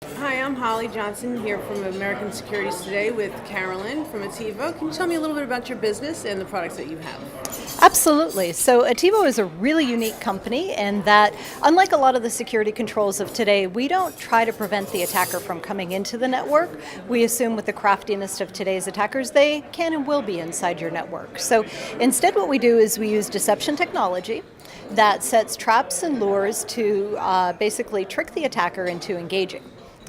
Hi, I'm Holly Johnson here from American Securities Today with Carolyn from Attivo. Can you tell me a little bit about your business and the products that you have? Absolutely. So Attivo is a really unique company in that, unlike a lot of the security controls of today, we don't try to prevent the attacker from coming into the network. We assume with the craftiness of today's attackers, they can and will be inside your network. So instead what we do is we use deception technology that sets traps and lures to basically trick the attacker into engaging.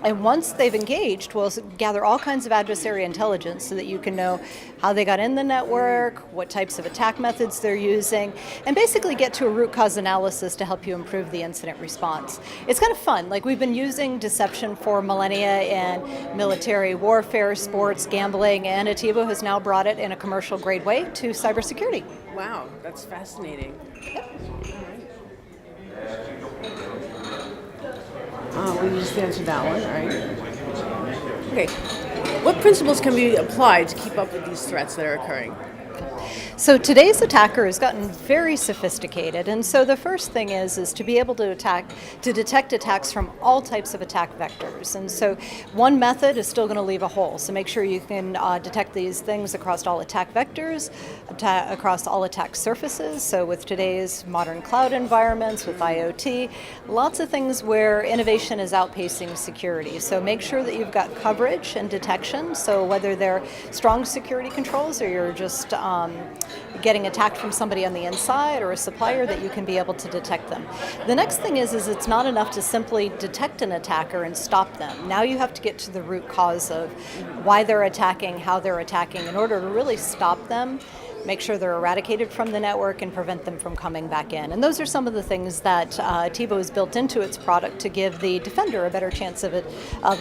And once they've engaged, we'll gather all kinds of adversary intelligence so that you can know how they got in the network, what types of attack methods they're using, and basically get to a root cause analysis to help you improve the incident response. It's kind of fun. Like, we've been using deception for millennia in military warfare, sports, gambling, and Attivo has now brought it in a commercial grade way to cybersecurity. Wow, that's fascinating. We just answered that one, right? Okay. What principles can be applied to keep up with these threats that are occurring? So today's attacker has gotten very sophisticated, and so the first thing is to be able to detect attacks from all types of attack vectors. And so one method is still going to leave a hole. So make sure you can detect these things across all attack vectors, across all attack surfaces. So with today's modern cloud environments, with IoT, lots of things where innovation is outpacing security. So make sure that you've got coverage and detection. So whether they're strong security controls or you're just getting attacked from somebody on the inside or a supplier, that you can be able to detect them. The next thing is it's not enough to simply detect an attacker and stop them. Now you have to get to the root cause of why they're attacking, how they're attacking, in order to really stop them, make sure they're eradicated from the network, and prevent them from coming back in. And those are some of the things that Attivo has built into its product to give the defender a better chance of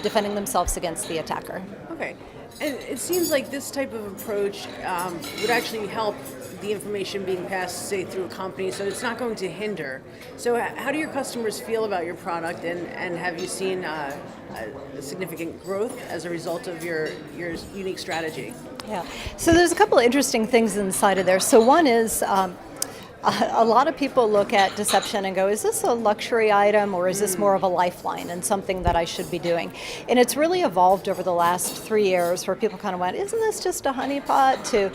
defending themselves against the attacker. Okay. And it seems like this type of approach would actually help the information being passed, say, through a company, so it's not going to hinder. So how do your customers feel about your product, and have you seen a significant growth as a result of your unique strategy? Yeah, so there's a couple of interesting things inside of there. So one is a lot of people look at deception and go, is this a luxury item or is this more of a lifeline and something that I should be doing? And it's really evolved over the last 3 years, where people kind of went, isn't this just a honeypot? To,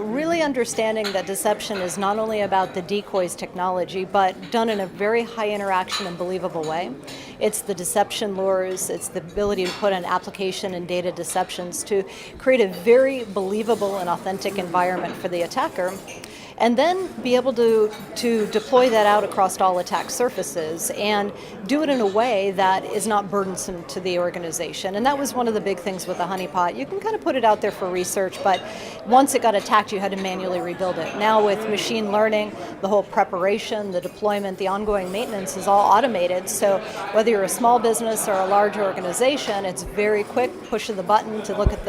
really understanding that deception is not only about the decoys technology, but done in a very high interaction and believable way. It's the deception lures, it's the ability to put an application and data deceptions to create a very believable and authentic environment for the attacker, and then be able to deploy that out across all attack surfaces and do it in a way that is not burdensome to the organization. And that was one of the big things with the honeypot. You can kind of put it out there for research, but once it got attacked, you had to manually rebuild it. Now with machine learning, the whole preparation, the deployment, the ongoing maintenance is all automated. So whether you're a small business or a large organization, it's very quick, push of the button to look at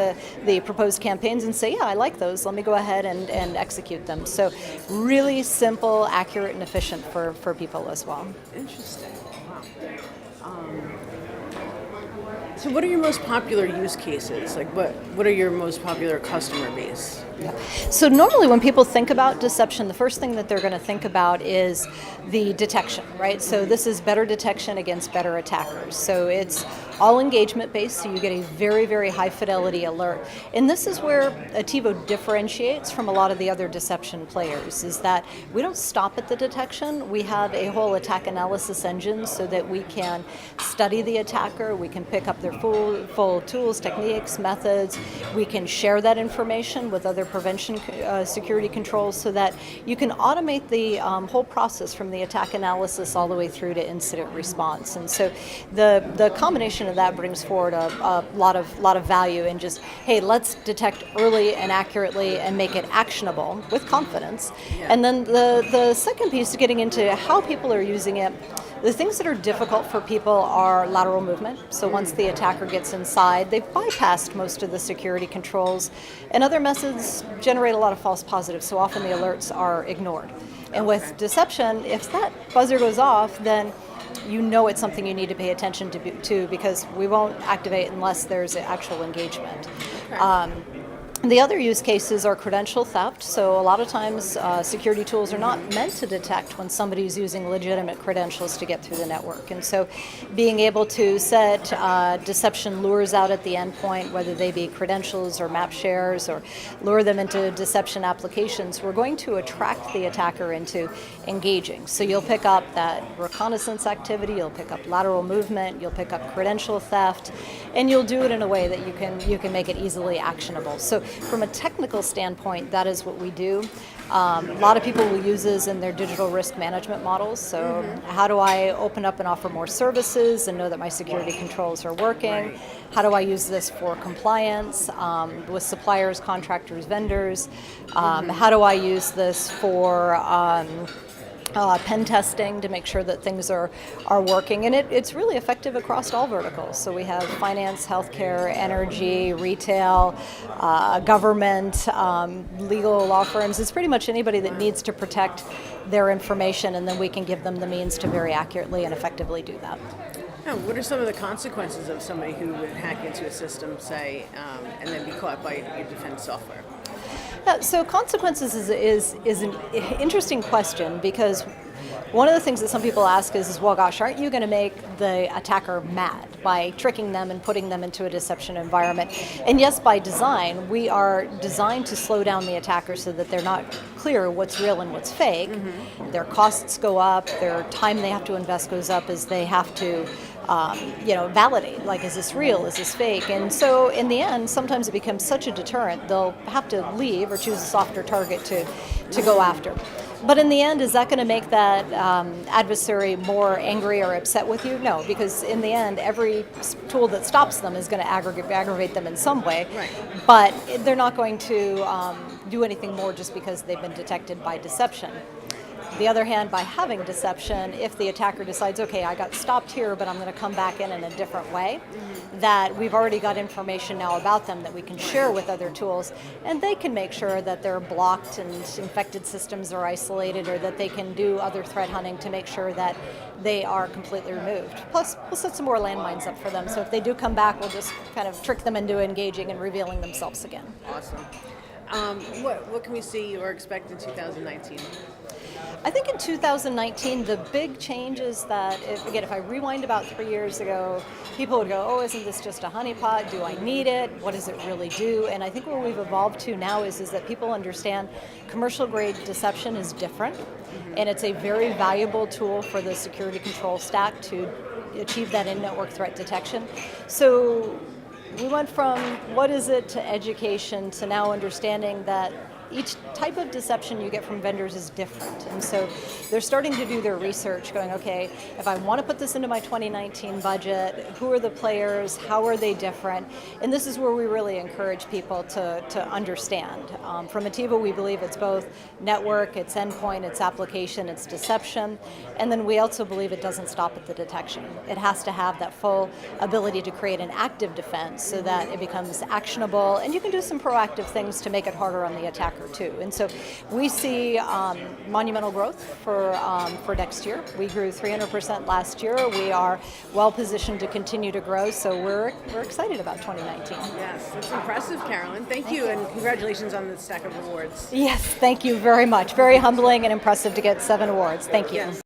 the proposed campaigns and say, yeah, I like those. Let me go ahead and execute them. So really simple, accurate, and efficient for people as well. Interesting. Wow. So what are your most popular use cases? Like, what are your most popular customer base? Yeah. So normally when people think about deception, the first thing that they're going to think about is the detection, right? So this is better detection against better attackers. So it's all engagement based, so you get a very, very high fidelity alert. And this is where Attivo differentiates from a lot of the other deception players, is that we don't stop at the detection. We have a whole attack analysis engine so that we can study the attacker, we can pick up their full tools, techniques, methods. We can share that information with other prevention security controls so that you can automate the whole process from the attack analysis all the way through to incident response. And so the combination of that brings forward a lot of value in just, hey, let's detect early and accurately and make it actionable with confidence. Yeah. And then the second piece is getting into how people are using it. The things that are difficult for people are lateral movement. So once the attacker gets inside, they've bypassed most of the security controls. And other methods generate a lot of false positives, so often the alerts are ignored. And with deception, if that buzzer goes off, then you know it's something you need to pay attention to because we won't activate unless there's actual engagement. Okay. The other use cases are credential theft. So a lot of times security tools are not meant to detect when somebody's using legitimate credentials to get through the network. And so being able to set deception lures out at the endpoint, whether they be credentials or map shares, or lure them into deception applications, we're going to attract the attacker into engaging. So you'll pick up that reconnaissance activity, you'll pick up lateral movement, you'll pick up credential theft, and you'll do it in a way that you can make it easily actionable. So from a technical standpoint, that is what we do. A lot of people will use this in their digital risk management models. So how do I open up and offer more services and know that my security controls are working? Right. How do I use this for compliance with suppliers, contractors, vendors? How do I use this for pen testing to make sure that things are working? And it's really effective across all verticals. So we have finance, healthcare, energy, retail, government, legal, law firms. It's pretty much anybody that needs to protect their information, and then we can give them the means to very accurately and effectively do that. Now, what are some of the consequences of somebody who would hack into a system, say, and then be caught by your defense software? Yeah, so consequences is an interesting question, because one of the things that some people ask is, well, gosh, aren't you going to make the attacker mad by tricking them and putting them into a deception environment? And yes, by design, we are designed to slow down the attacker so that they're not clear what's real and what's fake. Their costs go up, their time they have to invest goes up as they have to validate, like, is this real, is this fake? And so in the end, sometimes it becomes such a deterrent, they'll have to leave or choose a softer target to go after. But in the end, is that going to make that adversary more angry or upset with you? No, because in the end, every tool that stops them is going to aggravate them in some way. Right. But they're not going to do anything more just because they've been detected by deception. The other hand, by having deception, if the attacker decides, okay, I got stopped here, but I'm going to come back in a different way, that we've already got information now about them that we can share with other tools, and they can make sure that they're blocked and infected systems are isolated, or that they can do other threat hunting to make sure that they are completely removed. Plus, we'll set some more landmines up for them, so if they do come back, we'll just kind of trick them into engaging and revealing themselves again. Awesome. What can we see or expect in 2019? I think in 2019, the big change is that, if I rewind about 3 years ago, people would go, oh, isn't this just a honeypot? Do I need it? What does it really do? And I think where we've evolved to now is that people understand commercial grade deception is different, and it's a very valuable tool for the security control stack to achieve that in-network threat detection. So we went from what is it to education to now understanding that each type of deception you get from vendors is different. And so they're starting to do their research, going, okay, if I want to put this into my 2019 budget, who are the players, how are they different? And this is where we really encourage people to understand. From Attivo, we believe it's both network, it's endpoint, it's application, it's deception, and then we also believe it doesn't stop at the detection. It has to have that full ability to create an active defense so that it becomes actionable, and you can do some proactive things to make it harder on the attacker too. And so we see monumental growth for next year. We grew 300% last year. We are well positioned to continue to grow, so we're excited about 2019. Yes, that's impressive, Carolyn. Thank you, and congratulations on the stack of awards. Yes, thank you very much. Very humbling and impressive to get 7 awards. Thank you. Yes.